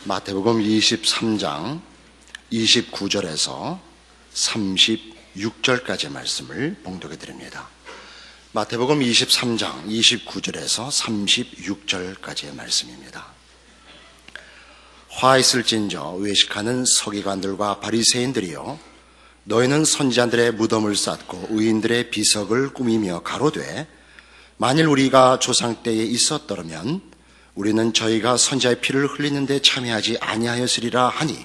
마태복음 23장 29절에서 36절까지의 말씀을 봉독해 드립니다. 마태복음 23장 29절에서 36절까지의 말씀입니다. 화 있을진저 외식하는 서기관들과 바리새인들이여, 너희는 선지자들의 무덤을 쌓고 의인들의 비석을 꾸미며 가로되, 만일 우리가 조상 때에 있었더라면 우리는 저희가 선지자의 피를 흘리는데 참여하지 아니하였으리라 하니,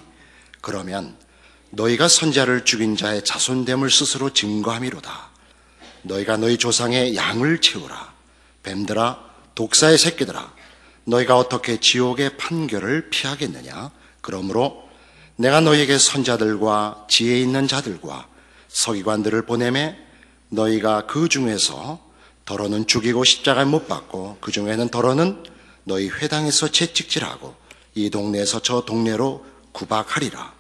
그러면 너희가 선지자를 죽인 자의 자손됨을 스스로 증거함이로다. 너희가 너희 조상의 양을 채우라. 뱀들아, 독사의 새끼들아, 너희가 어떻게 지옥의 판결을 피하겠느냐? 그러므로 내가 너희에게 선지자들과 지혜 있는 자들과 서기관들을 보내매, 너희가 그 중에서 더러는 죽이고 십자가에 못 박고, 그 중에는 더러는 너희 회당에서 채찍질하고 이 동네에서 저 동네로 구박하리라.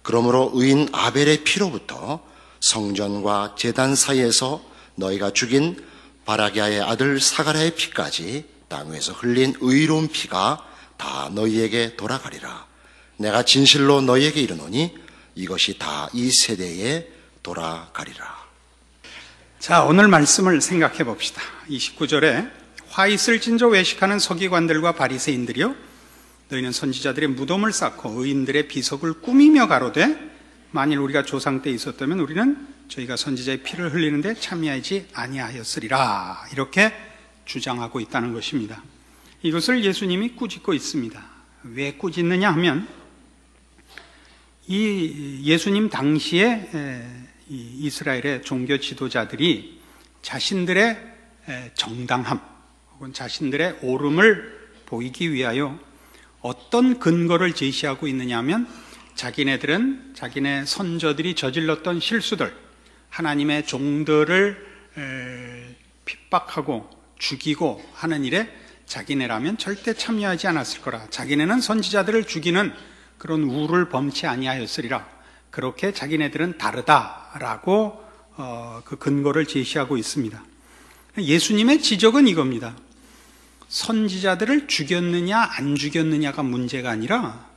그러므로 의인 아벨의 피로부터 성전과 제단 사이에서 너희가 죽인 바라기아의 아들 사가랴의 피까지 땅 위에서 흘린 의로운 피가 다 너희에게 돌아가리라. 내가 진실로 너희에게 이르노니 이것이 다 이 세대에 돌아가리라. 자, 오늘 말씀을 생각해 봅시다. 29절에 화 있을진저 외식하는 서기관들과 바리새인들이여, 너희는 선지자들의 무덤을 쌓고 의인들의 비석을 꾸미며 가로되, 만일 우리가 조상 때 있었다면 우리는 저희가 선지자의 피를 흘리는데 참여하지 아니하였으리라. 이렇게 주장하고 있다는 것입니다. 이것을 예수님이 꾸짖고 있습니다. 왜 꾸짖느냐 하면, 이 예수님 당시에 이 이스라엘의 종교 지도자들이 자신들의 정당함 혹은 자신들의 옳음을 보이기 위하여 어떤 근거를 제시하고 있느냐 하면, 자기네들은 자기네 선조들이 저질렀던 실수들, 하나님의 종들을 핍박하고 죽이고 하는 일에 자기네라면 절대 참여하지 않았을 거라. 자기네는 선지자들을 죽이는 그런 우를 범치 아니하였으리라. 그렇게 자기네들은 다르다라고 그 근거를 제시하고 있습니다. 예수님의 지적은 이겁니다. 선지자들을 죽였느냐 안 죽였느냐가 문제가 아니라,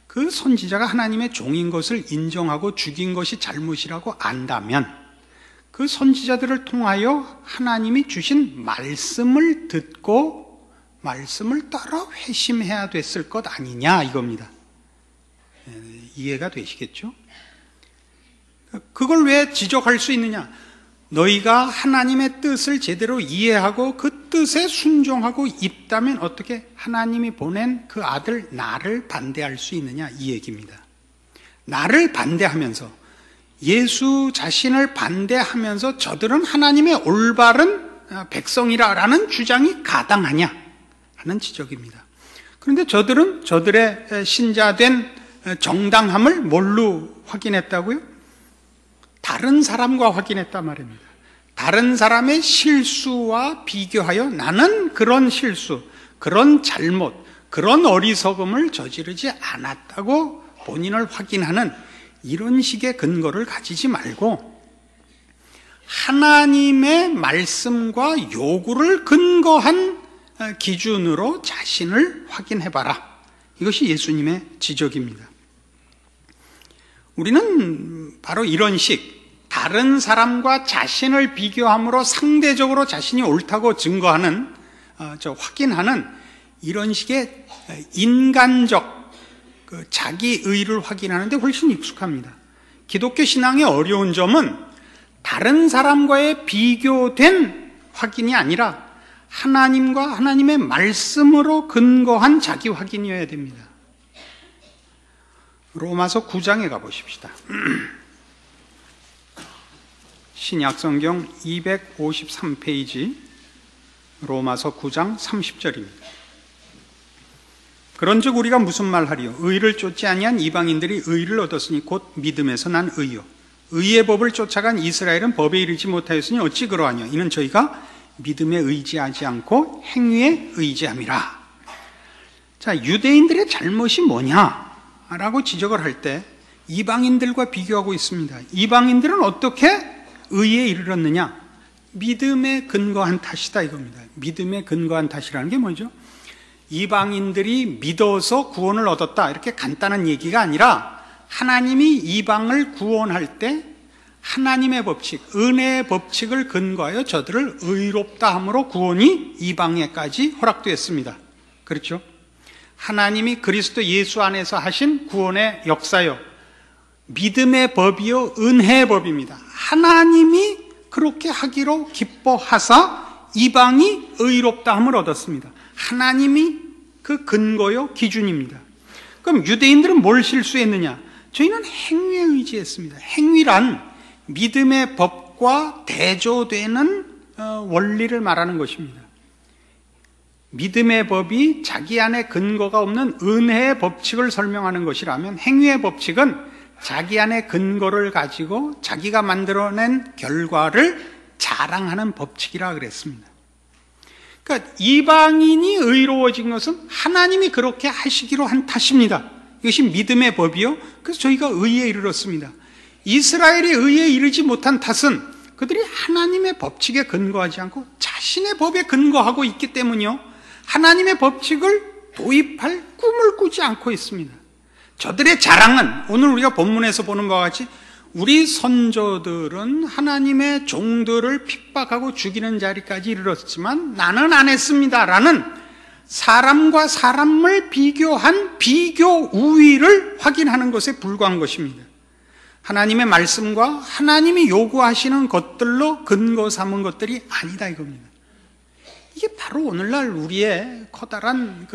그 선지자가 하나님의 종인 것을 인정하고 죽인 것이 잘못이라고 안다면 그 선지자들을 통하여 하나님이 주신 말씀을 듣고 말씀을 따라 회심해야 됐을 것 아니냐, 이겁니다. 이해가 되시겠죠? 그걸 왜 지적할 수 있느냐? 너희가 하나님의 뜻을 제대로 이해하고 그 뜻에 순종하고 있다면 어떻게 하나님이 보낸 그 아들 나를 반대할 수 있느냐, 이 얘기입니다. 나를 반대하면서, 예수 자신을 반대하면서 저들은 하나님의 올바른 백성이라는 주장이 가당하냐 하는 지적입니다. 그런데 저들은 저들의 신자된 정당함을 뭘로 확인했다고요? 다른 사람과 확인했단 말입니다. 다른 사람의 실수와 비교하여 나는 그런 실수, 그런 잘못, 그런 어리석음을 저지르지 않았다고 본인을 확인하는 이런 식의 근거를 가지지 말고, 하나님의 말씀과 요구를 근거한 기준으로 자신을 확인해봐라. 이것이 예수님의 지적입니다. 우리는 바로 이런 식, 다른 사람과 자신을 비교함으로 상대적으로 자신이 옳다고 증거하는, 확인하는 이런 식의 인간적 자기의를 확인하는 데 훨씬 익숙합니다. 기독교 신앙의 어려운 점은 다른 사람과의 비교된 확인이 아니라 하나님과 하나님의 말씀으로 근거한 자기 확인이어야 됩니다. 로마서 9장에 가보십시다. 신약성경 253페이지, 로마서 9장 30절입니다. 그런즉 우리가 무슨 말하리요? 의를 쫓지 아니한 이방인들이 의를 얻었으니 곧 믿음에서 난 의요. 의의 법을 쫓아간 이스라엘은 법에 이르지 못하였으니 어찌 그러하냐? 이는 저희가 믿음에 의지하지 않고 행위에 의지함이라. 자, 유대인들의 잘못이 뭐냐라고 지적을 할 때 이방인들과 비교하고 있습니다. 이방인들은 어떻게 의에 이르렀느냐? 믿음에 근거한 탓이다, 이겁니다. 믿음에 근거한 탓이라는 게 뭐죠? 이방인들이 믿어서 구원을 얻었다 이렇게 간단한 얘기가 아니라 하나님이 이방을 구원할 때 하나님의 법칙, 은혜의 법칙을 근거하여 저들을 의롭다 함으로 구원이 이방에까지 허락되었습니다. 그렇죠? 하나님이 그리스도 예수 안에서 하신 구원의 역사요, 믿음의 법이요 은혜의 법입니다. 하나님이 그렇게 하기로 기뻐하사 이방이 의롭다 함을 얻었습니다. 하나님이 그 근거요 기준입니다. 그럼 유대인들은 뭘 실수했느냐? 저희는 행위에 의지했습니다. 행위란 믿음의 법과 대조되는 원리를 말하는 것입니다. 믿음의 법이 자기 안에 근거가 없는 은혜의 법칙을 설명하는 것이라면, 행위의 법칙은 자기 안에 근거를 가지고 자기가 만들어낸 결과를 자랑하는 법칙이라 그랬습니다. 그러니까 이방인이 의로워진 것은 하나님이 그렇게 하시기로 한 탓입니다. 이것이 믿음의 법이요, 그래서 저희가 의에 이르렀습니다. 이스라엘이 의에 이르지 못한 탓은 그들이 하나님의 법칙에 근거하지 않고 자신의 법에 근거하고 있기 때문이요, 하나님의 법칙을 도입할 꿈을 꾸지 않고 있습니다. 저들의 자랑은 오늘 우리가 본문에서 보는 바와 같이 우리 선조들은 하나님의 종들을 핍박하고 죽이는 자리까지 이르렀지만 나는 안 했습니다 라는 사람과 사람을 비교한 비교 우위를 확인하는 것에 불과한 것입니다. 하나님의 말씀과 하나님이 요구하시는 것들로 근거 삼은 것들이 아니다 이겁니다. 이게 바로 오늘날 우리의 커다란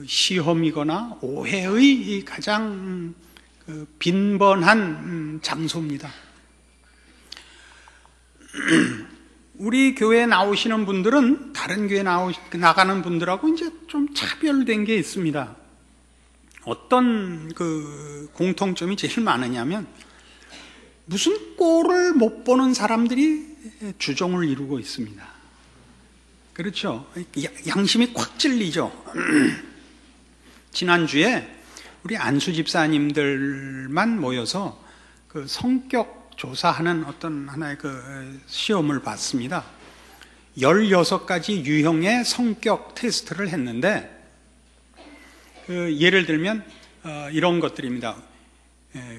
시험이거나 오해의 가장 빈번한 장소입니다. 우리 교회에 나오시는 분들은 다른 교회에 나가는 분들하고 이제 좀 차별된 게 있습니다. 어떤 공통점이 제일 많으냐면, 무슨 꼴을 못 보는 사람들이 주종을 이루고 있습니다. 그렇죠? 양심이 콱 찔리죠. 지난주에 우리 안수 집사님들만 모여서 그 성격 조사하는 어떤 하나의 시험을 봤습니다. 16가지 유형의 성격 테스트를 했는데, 예를 들면 이런 것들입니다.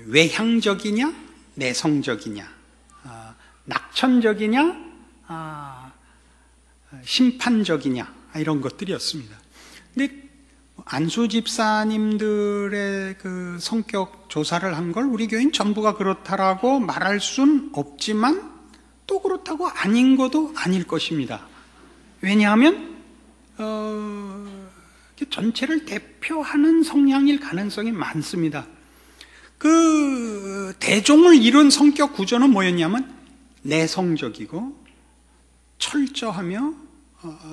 외향적이냐, 내성적이냐, 낙천적이냐, 심판적이냐, 이런 것들이었습니다. 근데 안수 집사님들의 그 성격 조사를 한 걸 우리 교인 전부가 그렇다라고 말할 순 없지만 또 그렇다고 아닌 것도 아닐 것입니다. 왜냐하면 전체를 대표하는 성향일 가능성이 많습니다. 그 대종을 이룬 성격 구조는 뭐였냐면 내성적이고 철저하며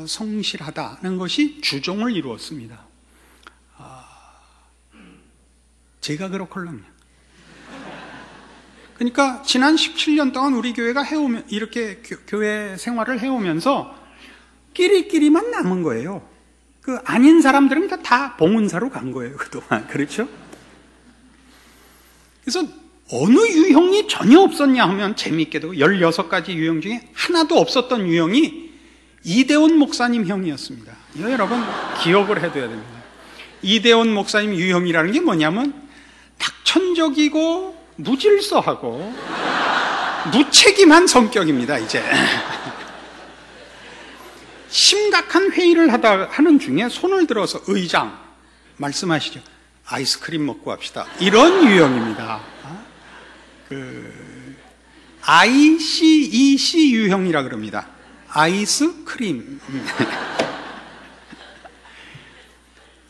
성실하다는 것이 주종을 이루었습니다. 제가 그렇걸랑요. 그러니까 지난 17년 동안 우리 교회가 이렇게 교회 생활을 해오면서 끼리끼리만 남은 거예요. 그 아닌 사람들은 다 봉은사로 간 거예요, 그동안. 그렇죠? 그래서 어느 유형이 전혀 없었냐 하면 재미있게도 16가지 유형 중에 하나도 없었던 유형이 이대원 목사님 형이었습니다. 이거 여러분 기억을 해둬야 됩니다. 이대원 목사님 유형이라는 게 뭐냐면 낙천적이고 무질서하고 무책임한 성격입니다. 이제 심각한 회의를 하는 중에 손을 들어서 의장 말씀하시죠. 아이스크림 먹고 합시다. 이런 유형입니다. ICEC 유형이라 그럽니다. 아이스크림.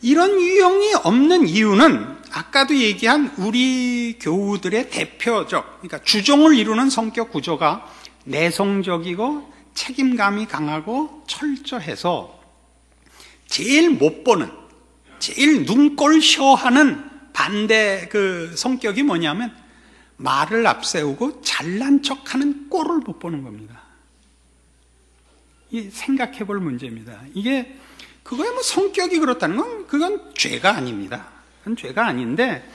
이런 유형이 없는 이유는 아까도 얘기한 우리 교우들의 대표적, 그러니까 주종을 이루는 성격 구조가 내성적이고 책임감이 강하고 철저해서 제일 못 보는, 제일 눈꼴쇼하는 반대 성격이 뭐냐면 말을 앞세우고 잘난 척하는 꼴을 못 보는 겁니다. 이게 생각해 볼 문제입니다. 이게 그거야 뭐 성격이 그렇다는 건 그건 죄가 아닙니다. 그건 죄가 아닌데,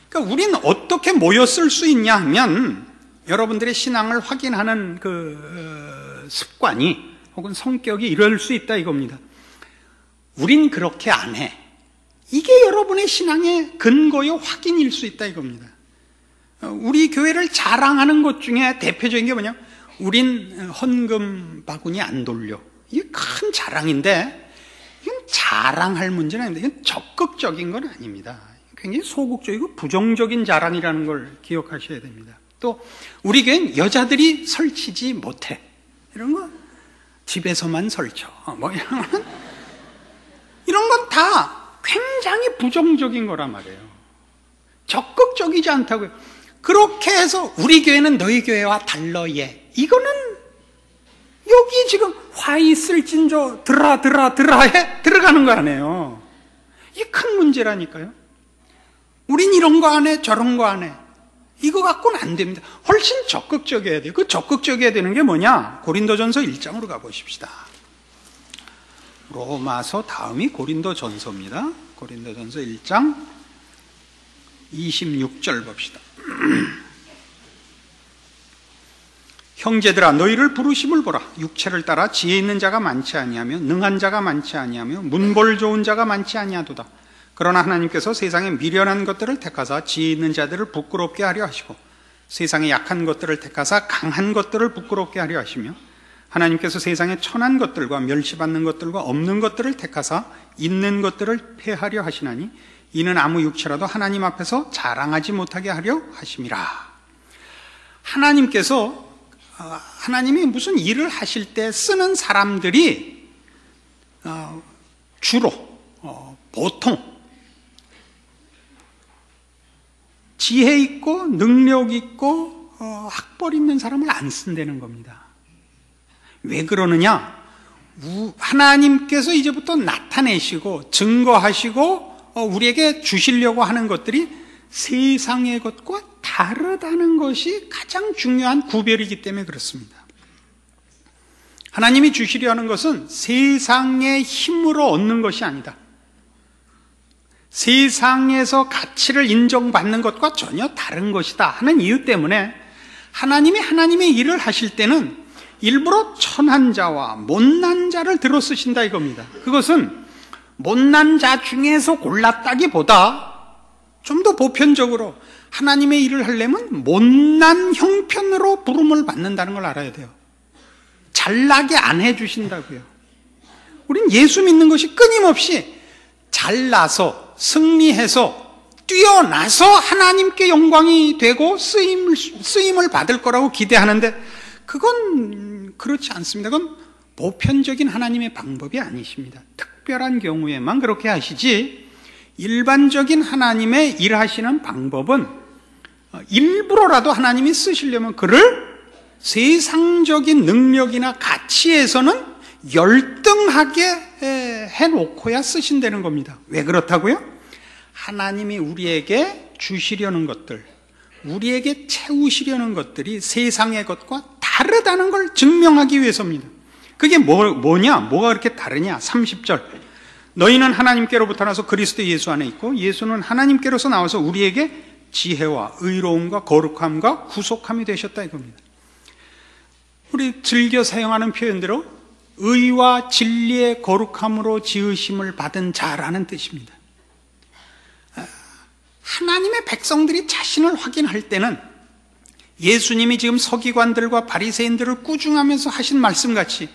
그러니까 우리는 어떻게 모였을 수 있냐 하면 여러분들의 신앙을 확인하는 습관이 혹은 성격이 이럴 수 있다 이겁니다. 우린 그렇게 안 해. 이게 여러분의 신앙의 근거요 확인일 수 있다 이겁니다. 우리 교회를 자랑하는 것 중에 대표적인 게 뭐냐? 우린 헌금 바구니 안 돌려. 이게 큰 자랑인데 이건 자랑할 문제는 아닙니다. 이건 적극적인 건 아닙니다. 굉장히 소극적이고 부정적인 자랑이라는 걸 기억하셔야 됩니다. 또 우리 교회는 여자들이 설치지 못해. 이런 거 집에서만 설쳐. 뭐 이런 건 다 굉장히 부정적인 거란 말이에요. 적극적이지 않다고요. 그렇게 해서 우리 교회는 너희 교회와 달러 예. 이거는 여기 지금 화 있을 진저 들어해 들어가는 거 아니에요. 이게 큰 문제라니까요. 우린 이런 거 안 해, 저런 거 안 해. 이거 갖고는 안 됩니다. 훨씬 적극적이어야 돼요. 그 적극적이어야 되는 게 뭐냐? 고린도전서 1장으로 가보십시다. 로마서 다음이 고린도전서입니다. 고린도전서 1장 26절 봅시다. 형제들아 너희를 부르심을 보라. 육체를 따라 지혜 있는 자가 많지 아니하며 능한 자가 많지 아니하며 문벌 좋은 자가 많지 아니하도다. 그러나 하나님께서 세상에 미련한 것들을 택하사 지혜 있는 자들을 부끄럽게 하려 하시고 세상에 약한 것들을 택하사 강한 것들을 부끄럽게 하려 하시며 하나님께서 세상에 천한 것들과 멸시받는 것들과 없는 것들을 택하사 있는 것들을 폐하려 하시나니 이는 아무 육체라도 하나님 앞에서 자랑하지 못하게 하려 하심이라. 하나님이 무슨 일을 하실 때 쓰는 사람들이 주로 보통 지혜 있고 능력 있고 학벌 있는 사람을 안 쓴다는 겁니다. 왜 그러느냐? 하나님께서 이제부터 나타내시고 증거하시고 우리에게 주시려고 하는 것들이 세상의 것과 다르다는 것이 가장 중요한 구별이기 때문에 그렇습니다. 하나님이 주시려 하는 것은 세상의 힘으로 얻는 것이 아니다. 세상에서 가치를 인정받는 것과 전혀 다른 것이다 하는 이유 때문에 하나님의 일을 하실 때는 일부러 천한 자와 못난 자를 들어 쓰신다 이겁니다. 그것은 못난 자 중에서 골랐다기보다 좀 더 보편적으로 하나님의 일을 하려면 못난 형편으로 부름을 받는다는 걸 알아야 돼요. 잘나게 안 해주신다고요. 우린 예수 믿는 것이 끊임없이 잘나서 승리해서 뛰어나서 하나님께 영광이 되고 쓰임을 받을 거라고 기대하는데 그건 그렇지 않습니다. 그건 보편적인 하나님의 방법이 아니십니다. 특별한 경우에만 그렇게 하시지 일반적인 하나님의 일하시는 방법은 일부러라도 하나님이 쓰시려면 그를 세상적인 능력이나 가치에서는 열등하게 해놓고야 쓰신다는 겁니다. 왜 그렇다고요? 하나님이 우리에게 주시려는 것들, 우리에게 채우시려는 것들이 세상의 것과 다르다는 걸 증명하기 위해서입니다. 그게 뭐냐? 뭐가 그렇게 다르냐? 30절. 너희는 하나님께로부터 나서 그리스도 예수 안에 있고 예수는 하나님께로서 나와서 우리에게 지혜와 의로움과 거룩함과 구속함이 되셨다 이겁니다. 우리 즐겨 사용하는 표현대로 의와 진리의 거룩함으로 지으심을 받은 자라는 뜻입니다. 하나님의 백성들이 자신을 확인할 때는 예수님이 지금 서기관들과 바리새인들을 꾸중하면서 하신 말씀같이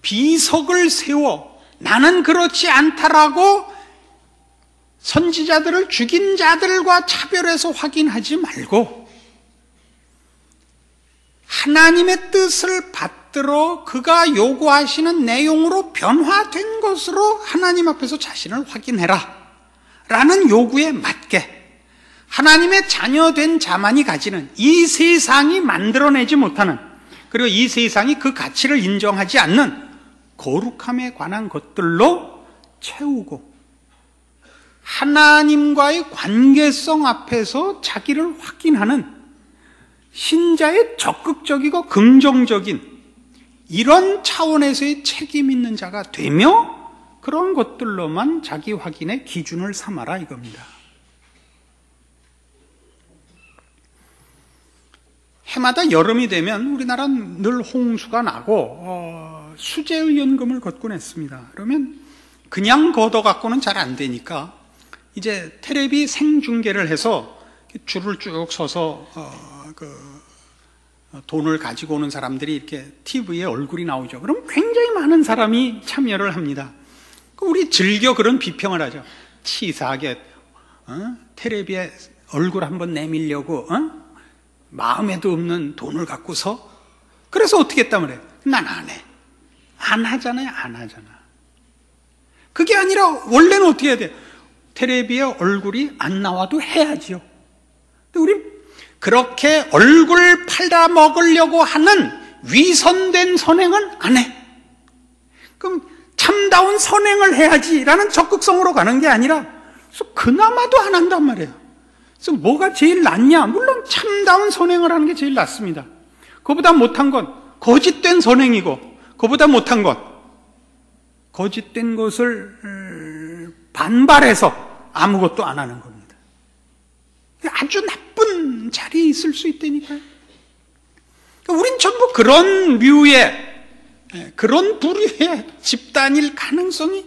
비석을 세워 나는 그렇지 않다라고 선지자들을 죽인 자들과 차별해서 확인하지 말고 하나님의 뜻을 받들어 그가 요구하시는 내용으로 변화된 것으로 하나님 앞에서 자신을 확인해라 라는 요구에 맞게 하나님의 자녀된 자만이 가지는 이 세상이 만들어내지 못하는 그리고 이 세상이 그 가치를 인정하지 않는 거룩함에 관한 것들로 채우고 하나님과의 관계성 앞에서 자기를 확인하는 신자의 적극적이고 긍정적인 이런 차원에서의 책임 있는 자가 되며 그런 것들로만 자기 확인의 기준을 삼아라 이겁니다. 해마다 여름이 되면 우리나라는 늘 홍수가 나고 수재의연금을 걷곤 했습니다. 그러면 그냥 걷어갖고는 잘 안 되니까 이제 텔레비 생중계를 해서 줄을 쭉 서서 돈을 가지고 오는 사람들이 이렇게 TV에 얼굴이 나오죠. 그럼 굉장히 많은 사람이 참여를 합니다. 우리 즐겨 그런 비평을 하죠. 치사하게 텔레비에 얼굴 한번 내밀려고 마음에도 없는 돈을 갖고서. 그래서 어떻게 했단 말이에요? 난 안 해. 안 하잖아요. 안 하잖아. 그게 아니라 원래는 어떻게 해야 돼요? 텔레비에 얼굴이 안 나와도 해야지요. 근데 우리 그렇게 얼굴 팔아먹으려고 하는 위선된 선행은 안 해. 그럼 참다운 선행을 해야지라는 적극성으로 가는 게 아니라 그래서 그나마도 안 한단 말이에요. 그래서 뭐가 제일 낫냐? 물론 참다운 선행을 하는 게 제일 낫습니다. 그보다 못한 건 거짓된 선행이고, 그보다 못한 건 거짓된 것을 반발해서 아무것도 안 하는 겁니다. 아주 나쁜 자리에 있을 수 있다니까요. 우린 전부 그런 류의, 그런 부류의 집단일 가능성이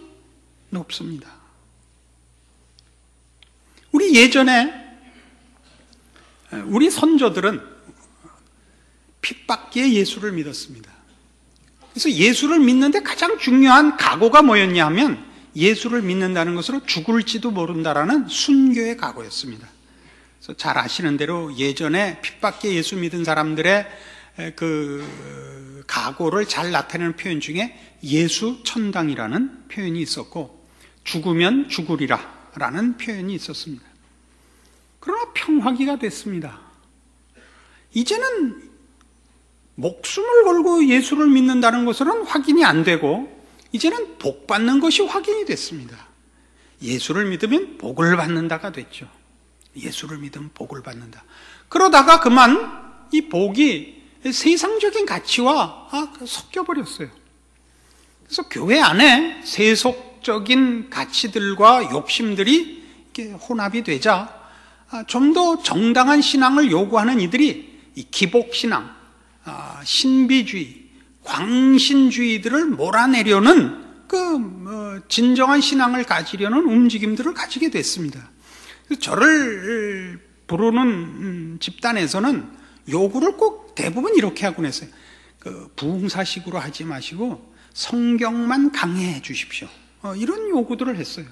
높습니다. 우리 예전에 우리 선조들은 핍박기에 예수를 믿었습니다. 그래서 예수를 믿는데 가장 중요한 각오가 뭐였냐 하면 예수를 믿는다는 것으로 죽을지도 모른다라는 순교의 각오였습니다. 그래서 잘 아시는 대로 예전에 핍박기에 예수 믿은 사람들의 그 각오를 잘 나타내는 표현 중에 예수 천당이라는 표현이 있었고, 죽으면 죽으리라 라는 표현이 있었습니다. 그러나 평화기가 됐습니다. 이제는 목숨을 걸고 예수를 믿는다는 것으로는 확인이 안 되고, 이제는 복 받는 것이 확인이 됐습니다. 예수를 믿으면 복을 받는다가 됐죠. 예수를 믿으면 복을 받는다. 그러다가 그만 이 복이 세상적인 가치와 섞여버렸어요. 그래서 교회 안에 세속적인 가치들과 욕심들이 이렇게 혼합이 되자 좀 더 정당한 신앙을 요구하는 이들이 이 기복신앙, 신비주의, 광신주의들을 몰아내려는 진정한 신앙을 가지려는 움직임들을 가지게 됐습니다. 저를 부르는 집단에서는 요구를 꼭 대부분 이렇게 하곤 했어요. 부흥사식으로 하지 마시고 성경만 강해해 주십시오. 이런 요구들을 했어요.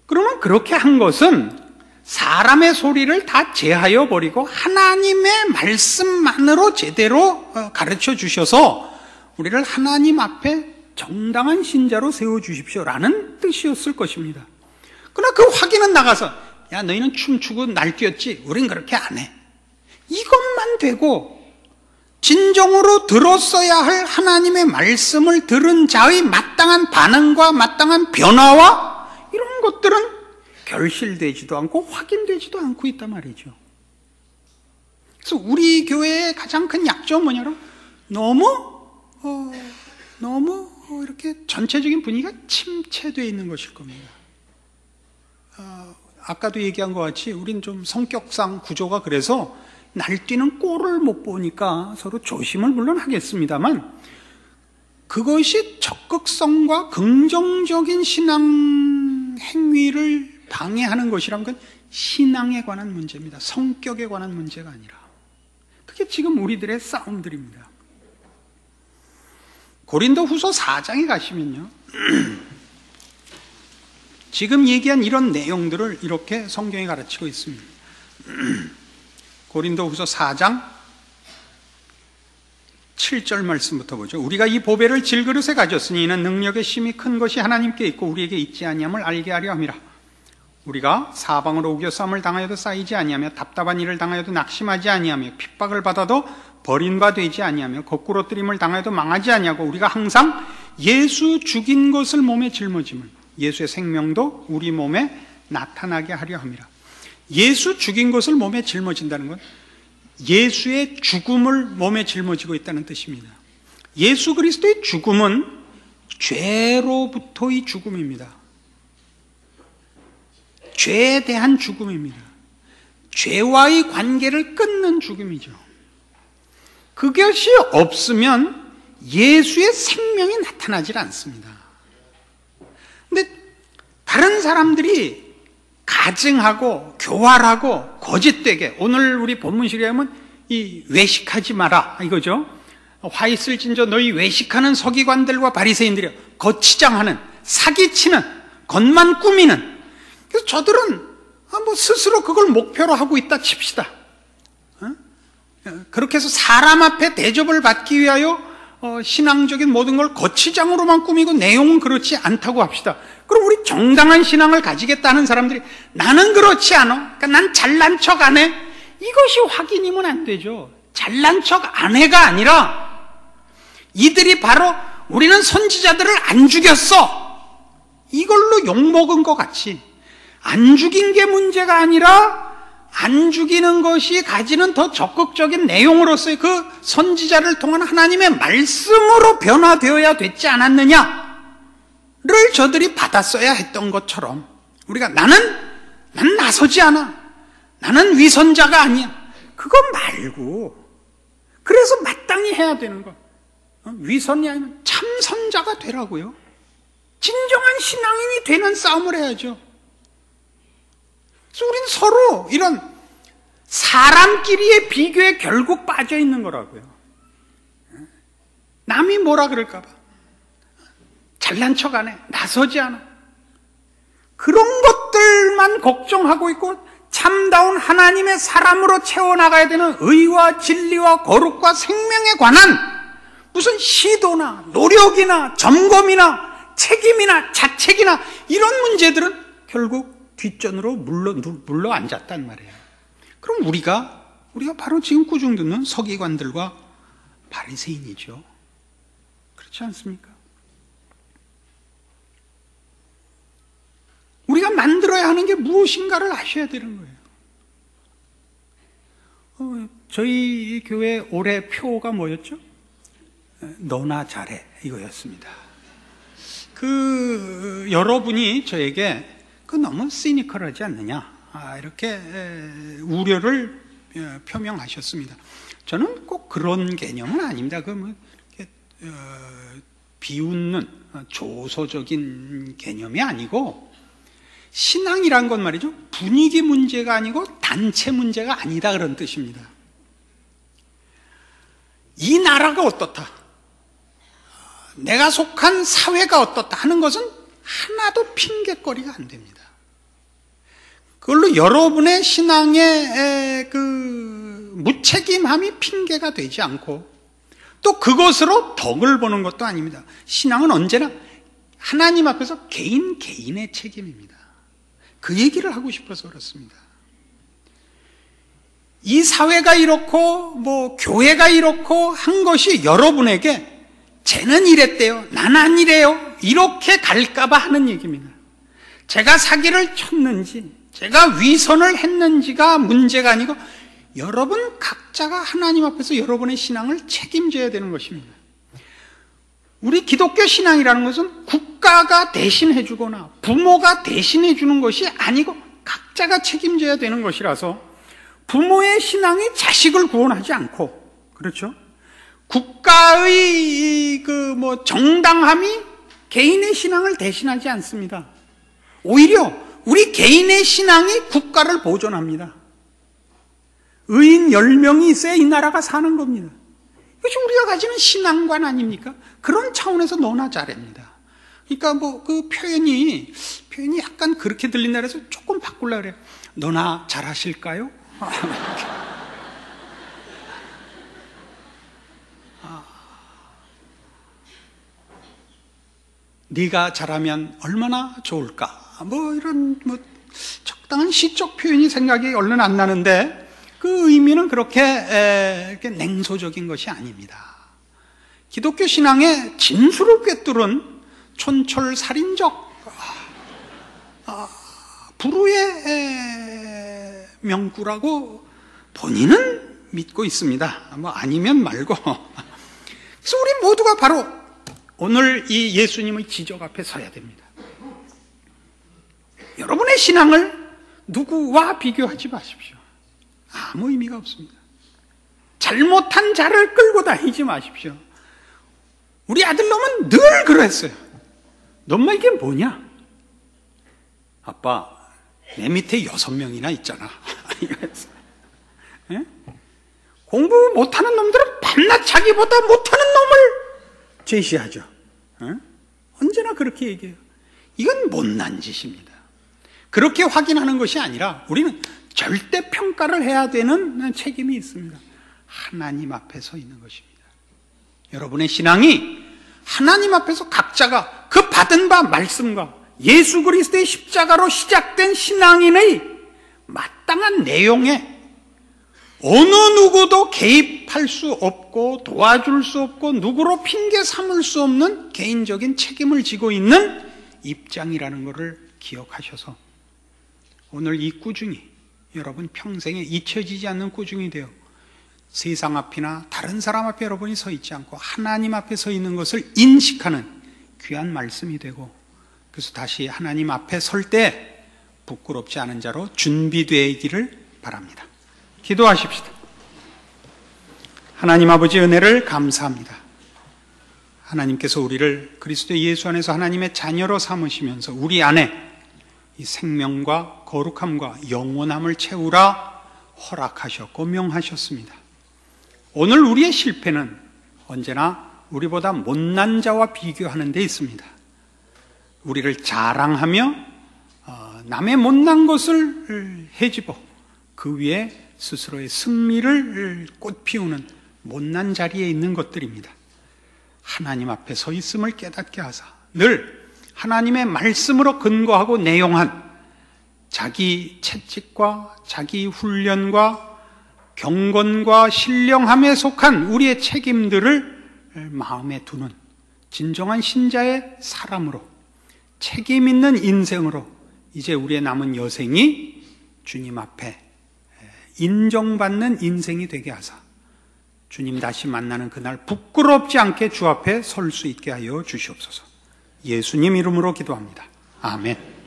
그러면 그렇게 한 것은 사람의 소리를 다 제하여 버리고 하나님의 말씀만으로 제대로 가르쳐 주셔서 우리를 하나님 앞에 정당한 신자로 세워주십시오라는 뜻이었을 것입니다. 그러나 그 확인은 나가서 야 너희는 춤추고 날뛰었지 우린 그렇게 안 해. 이것만 되고 진정으로 들었어야 할 하나님의 말씀을 들은 자의 마땅한 반응과 마땅한 변화와 이런 것들은 결실되지도 않고 확인되지도 않고 있단 말이죠. 그래서 우리 교회의 가장 큰 약점은 뭐냐면 너무 이렇게 전체적인 분위기가 침체되어 있는 것일 겁니다. 아까도 얘기한 것 같이 우린 좀 성격상 구조가 그래서 날뛰는 꼴을 못 보니까 서로 조심을 물론 하겠습니다만 그것이 적극성과 긍정적인 신앙 행위를 방해하는 것이란 건 신앙에 관한 문제입니다. 성격에 관한 문제가 아니라. 그게 지금 우리들의 싸움들입니다. 고린도후서 4장에 가시면요. 지금 얘기한 이런 내용들을 이렇게 성경이 가르치고 있습니다. 고린도후서 4장 7절 말씀부터 보죠. 우리가 이 보배를 질그릇에 가졌으니 이는 능력의 심히 큰 것이 하나님께 있고 우리에게 있지 아니함을 알게 하려 함이라. 우리가 사방으로 우겨싸움을 당하여도 쌓이지 아니하며 답답한 일을 당하여도 낙심하지 아니하며 핍박을 받아도 버린 바 되지 아니하며 거꾸로 뜨림을 당하여도 망하지 아니하고 우리가 항상 예수 죽인 것을 몸에 짊어짐을 예수의 생명도 우리 몸에 나타나게 하려 함이라. 예수 죽인 것을 몸에 짊어진다는 건 예수의 죽음을 몸에 짊어지고 있다는 뜻입니다. 예수 그리스도의 죽음은 죄로부터의 죽음입니다. 죄에 대한 죽음입니다. 죄와의 관계를 끊는 죽음이죠. 그것이 없으면 예수의 생명이 나타나질 않습니다. 근데 다른 사람들이 가증하고 교활하고 거짓되게, 오늘 우리 본문식에 하면 이 외식하지 마라 이거죠. 화 있을진저 너희 외식하는 서기관들과 바리새인들이여, 거치장하는, 사기치는, 겉만 꾸미는. 그래서 저들은 뭐 스스로 그걸 목표로 하고 있다 칩시다. 그렇게 해서 사람 앞에 대접을 받기 위하여 신앙적인 모든 걸 거치장으로만 꾸미고 내용은 그렇지 않다고 합시다. 그럼 우리 정당한 신앙을 가지겠다는 사람들이 나는 그렇지 않아, 그러니까 난 잘난 척 안 해, 이것이 확인이면 안 되죠. 잘난 척 안 해가 아니라 이들이 바로 우리는 선지자들을 안 죽였어, 이걸로 욕먹은 것 같이, 안 죽인 게 문제가 아니라 안 죽이는 것이 가지는 더 적극적인 내용으로서의 그 선지자를 통한 하나님의 말씀으로 변화되어야 됐지 않았느냐를 저들이 받았어야 했던 것처럼, 우리가 난 나서지 않아, 나는 위선자가 아니야, 그거 말고, 그래서 마땅히 해야 되는 거, 위선이 아니면 참선자가 되라고요. 진정한 신앙인이 되는 싸움을 해야죠. 그래서 우리는 서로 이런 사람끼리의 비교에 결국 빠져 있는 거라고요. 남이 뭐라 그럴까 봐 잘난 척 안 해, 나서지 않아, 그런 것들만 걱정하고 있고, 참다운 하나님의 사람으로 채워나가야 되는 의와 진리와 거룩과 생명에 관한 무슨 시도나 노력이나 점검이나 책임이나 자책이나 이런 문제들은 결국 뒷전으로 물러 앉았단 말이에요. 그럼 우리가 바로 지금 꾸중 듣는 서기관들과 바리새인이죠. 그렇지 않습니까? 우리가 만들어야 하는 게 무엇인가를 아셔야 되는 거예요. 저희 교회 올해 표가 뭐였죠? 너나 잘해 이거였습니다. 여러분이 저에게 너무 시니컬하지 않느냐, 이렇게 우려를 표명하셨습니다. 저는 꼭 그런 개념은 아닙니다. 비웃는 조소적인 개념이 아니고, 신앙이란 건 말이죠, 분위기 문제가 아니고 단체 문제가 아니다, 그런 뜻입니다. 이 나라가 어떻다, 내가 속한 사회가 어떻다 하는 것은 하나도 핑계거리가 안 됩니다. 그걸로 여러분의 신앙의 무책임함이 핑계가 되지 않고, 또 그것으로 덕을 보는 것도 아닙니다. 신앙은 언제나 하나님 앞에서 개인의 책임입니다. 그 얘기를 하고 싶어서 그렇습니다. 이 사회가 이렇고 교회가 이렇고 한 것이 여러분에게 쟤는 이랬대요, 난 안 이래요, 이렇게 갈까봐 하는 얘기입니다. 제가 사기를 쳤는지 제가 위선을 했는지가 문제가 아니고, 여러분 각자가 하나님 앞에서 여러분의 신앙을 책임져야 되는 것입니다. 우리 기독교 신앙이라는 것은 국가가 대신해 주거나 부모가 대신해 주는 것이 아니고 각자가 책임져야 되는 것이라서, 부모의 신앙이 자식을 구원하지 않고, 그렇죠? 국가의 정당함이 개인의 신앙을 대신하지 않습니다. 오히려 우리 개인의 신앙이 국가를 보존합니다. 의인 10명이 있어야 이 나라가 사는 겁니다. 이것이 우리가 가지는 신앙관 아닙니까? 그런 차원에서 너나 잘합니다. 그러니까 그 표현이 약간 그렇게 들린다 그래서 조금 바꾸려고 그래요. 너나 잘하실까요? 네가 잘하면 얼마나 좋을까? 이런 적당한 시적 표현이 생각이 얼른 안 나는데, 그 의미는 그렇게 냉소적인 것이 아닙니다. 기독교 신앙의 진수를 꿰뚫은 촌철살인적 불후의 명구라고 본인은 믿고 있습니다. 아니면 말고. 그래서 우리 모두가 바로 오늘 이 예수님의 지적 앞에 서야 됩니다. 여러분의 신앙을 누구와 비교하지 마십시오. 아무 의미가 없습니다. 잘못한 자를 끌고 다니지 마십시오. 우리 아들놈은 늘 그랬어요. 너 엄마 이게 뭐냐? 아빠, 내 밑에 6명이나 있잖아. 예? 공부 못하는 놈들은 밤낮 자기보다 못하는 놈을 제시하죠. 예? 언제나 그렇게 얘기해요. 이건 못난 짓입니다. 그렇게 확인하는 것이 아니라 우리는 절대 평가를 해야 되는 책임이 있습니다. 하나님 앞에 서 있는 것입니다. 여러분의 신앙이 하나님 앞에서 각자가 그 받은 바 말씀과 예수 그리스도의 십자가로 시작된 신앙인의 마땅한 내용에 어느 누구도 개입할 수 없고 도와줄 수 없고 누구로 핑계 삼을 수 없는 개인적인 책임을 지고 있는 입장이라는 것을 기억하셔서 오늘 이 꾸중이 여러분 평생에 잊혀지지 않는 꾸중이 되어 세상 앞이나 다른 사람 앞에 여러분이 서 있지 않고 하나님 앞에 서 있는 것을 인식하는 귀한 말씀이 되고, 그래서 다시 하나님 앞에 설 때 부끄럽지 않은 자로 준비되기를 바랍니다. 기도하십시다. 하나님 아버지 은혜를 감사합니다. 하나님께서 우리를 그리스도 예수 안에서 하나님의 자녀로 삼으시면서 우리 안에 이 생명과 거룩함과 영원함을 채우라 허락하셨고 명하셨습니다. 오늘 우리의 실패는 언제나 우리보다 못난 자와 비교하는 데 있습니다. 우리를 자랑하며 남의 못난 것을 헤집어 그 위에 스스로의 승리를 꽃피우는 못난 자리에 있는 것들입니다. 하나님 앞에 서 있음을 깨닫게 하사 늘 하나님의 말씀으로 근거하고 내용한 자기 채찍과 자기 훈련과 경건과 신령함에 속한 우리의 책임들을 마음에 두는 진정한 신자의 사람으로 책임 있는 인생으로 이제 우리의 남은 여생이 주님 앞에 인정받는 인생이 되게 하사 주님 다시 만나는 그날 부끄럽지 않게 주 앞에 설 수 있게 하여 주시옵소서. 예수님 이름으로 기도합니다. 아멘.